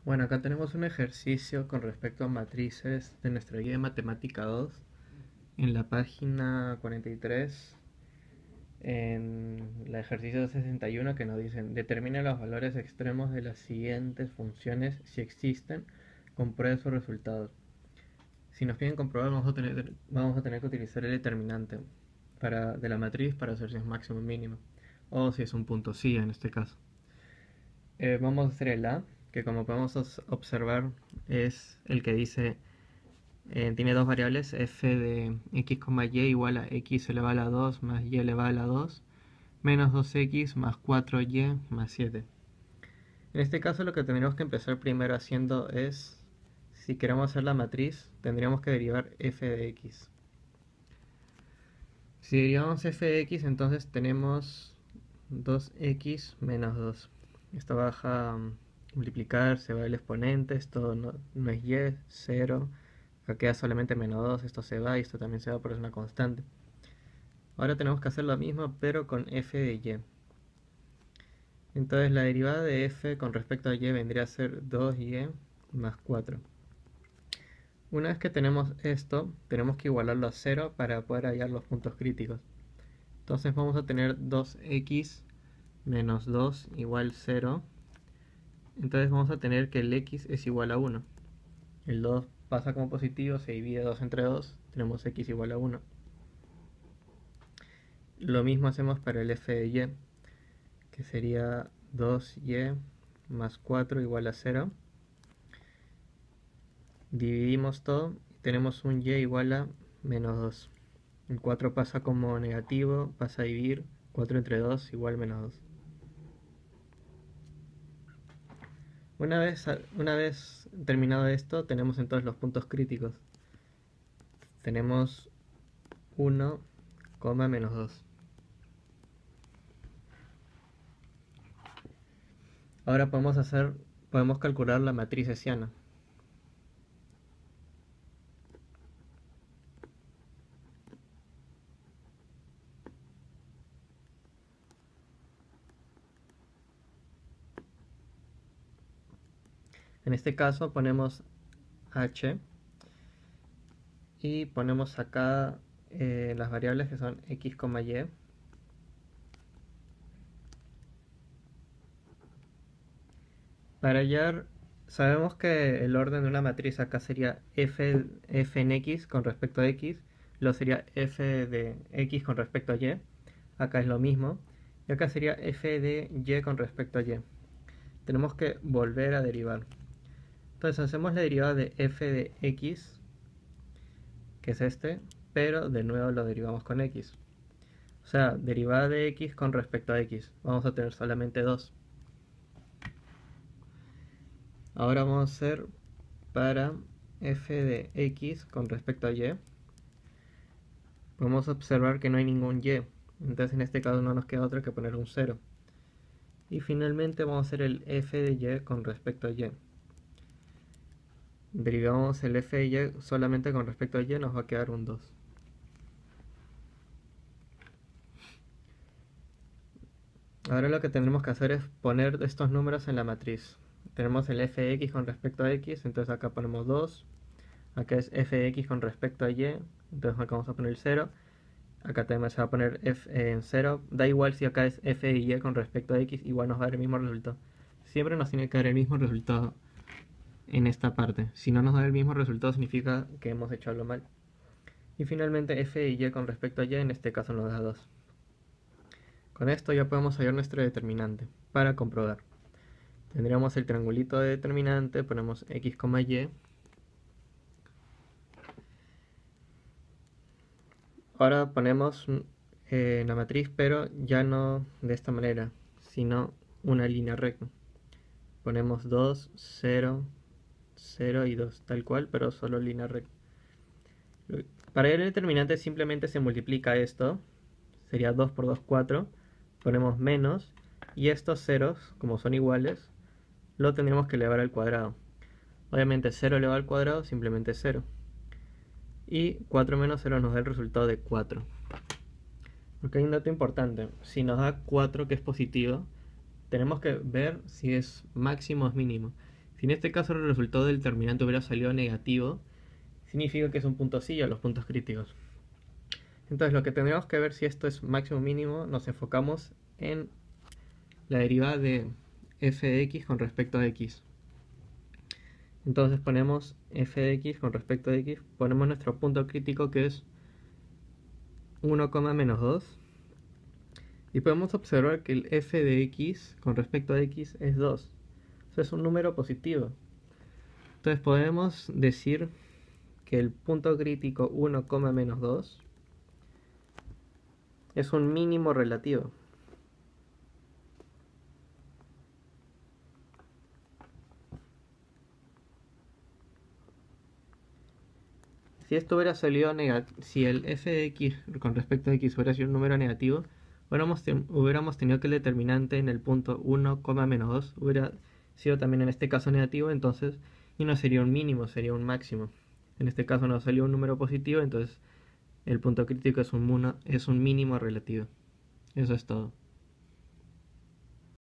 Bueno, acá tenemos un ejercicio con respecto a matrices de nuestra guía de matemática 2 en la página 43, en el ejercicio 61, que nos dicen: determina los valores extremos de las siguientes funciones si existen, compruebe sus resultados. Si nos piden comprobar, vamos a tener que utilizar el determinante de la matriz para hacer si es máximo o mínimo, o si es un punto sí en este caso. Vamos a hacer el A, que como podemos observar es el que dice, tiene dos variables, f de x, y igual a x elevado a la 2 más y elevado a la 2 menos 2x más 4y más 7. En este caso lo que tendríamos que empezar primero haciendo es, si queremos hacer la matriz, tendríamos que derivar f de x. Si derivamos f de x, entonces tenemos 2x menos 2. Esto baja a multiplicar, se va el exponente, esto no es y, 0. Acá queda solamente menos 2, esto se va y esto también se va, por es una constante. Ahora tenemos que hacer lo mismo, pero con f de y. Entonces la derivada de f con respecto a y vendría a ser 2y más 4. Una vez que tenemos esto, tenemos que igualarlo a 0 para poder hallar los puntos críticos. Entonces vamos a tener 2x menos 2 igual 0. Entonces vamos a tener que el x es igual a 1. El 2 pasa como positivo, se divide 2 entre 2, tenemos x igual a 1. Lo mismo hacemos para el f de y, que sería 2y más 4 igual a 0. Dividimos todo y tenemos un y igual a menos 2. El 4 pasa como negativo, pasa a dividir, 4 entre 2 igual menos 2. Una vez terminado esto, tenemos entonces los puntos críticos. Tenemos 1, menos 2. Ahora podemos calcular la matriz hessiana. En este caso ponemos h y ponemos acá las variables que son x, y. Para hallar, sabemos que el orden de una matriz acá sería f en x con respecto a x, luego sería f de x con respecto a y, acá es lo mismo, y acá sería f de y con respecto a y. Tenemos que volver a derivar. Entonces hacemos la derivada de f de x, que es este, pero de nuevo lo derivamos con x. O sea, derivada de x con respecto a x. Vamos a tener solamente 2. Ahora vamos a hacer para f de x con respecto a y. Podemos observar que no hay ningún y. Entonces en este caso no nos queda otra que poner un 0. Y finalmente vamos a hacer el f de y con respecto a y. Derivamos el f de y solamente con respecto a y, nos va a quedar un 2. Ahora lo que tendremos que hacer es poner estos números en la matriz. Tenemos el f de x con respecto a x, entonces acá ponemos 2. Acá es f de x con respecto a y, entonces acá vamos a poner 0. Acá también se va a poner f en 0. Da igual si acá es f de y con respecto a x, igual nos va a dar el mismo resultado. Siempre nos tiene que dar el mismo resultado en esta parte. Si no nos da el mismo resultado, significa que hemos hecho algo mal. Y finalmente f de y con respecto a y, en este caso nos da 2. Con esto ya podemos hallar nuestro determinante para comprobar. Tendríamos el triangulito de determinante, ponemos x, y. Ahora ponemos la matriz, pero ya no de esta manera, sino una línea recta. Ponemos 2, 0, 0 y 2, tal cual, pero solo línea recta. Para el determinante simplemente se multiplica esto, sería 2 por 2, 4. Ponemos menos, y estos ceros, como son iguales, lo tendremos que elevar al cuadrado. Obviamente 0 elevado al cuadrado, simplemente 0. Y 4 menos 0 nos da el resultado de 4. Porque hay un dato importante. Si nos da 4, que es positivo, tenemos que ver si es máximo o es mínimo. Si en este caso el resultado del determinante hubiera salido negativo, significa que es un punto así a los puntos críticos. Entonces lo que tendríamos que ver si esto es máximo o mínimo, nos enfocamos en la derivada de f de x con respecto a x. Entonces ponemos f de x con respecto a x, ponemos nuestro punto crítico que es 1, menos 2. Y podemos observar que el f de x con respecto a x es 2. O sea, es un número positivo. Entonces podemos decir que el punto crítico 1, menos 2 es un mínimo relativo. Si esto hubiera salido negativo, si el f de x con respecto a x hubiera sido un número negativo, hubiéramos tenido que el determinante en el punto 1, menos 2 hubiera sido también en este caso negativo, entonces, y no sería un mínimo, sería un máximo. En este caso nos salió un número positivo, entonces el punto crítico es un mínimo relativo. Eso es todo.